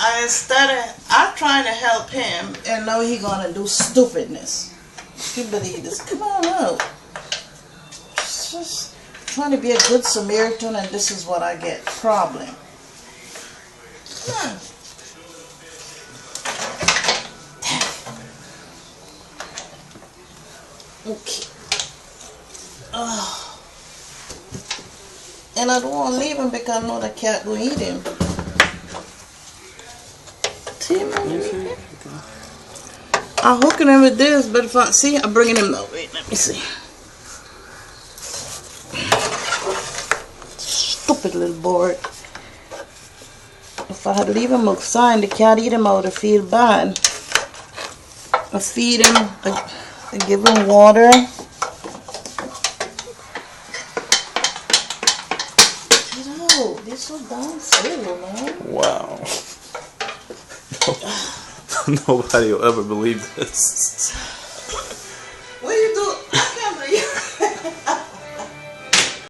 I'm trying to help him, and now he gonna do stupidness. You believe this? Come on out. Just trying to be a good Samaritan, and this is what I get. Problem. Come on. Okay. Oh. And I don't want to leave him because I know the cat will eat him. See him? I'm hooking him with this, but if I see, I'm bringing him though. Wait, let me see. Stupid little boy. If I had to leave him outside, the cat eat him out, I feel bad. I feed him, I give him water. Get out, they're so damn silly, man. Wow. Nobody will ever believe this.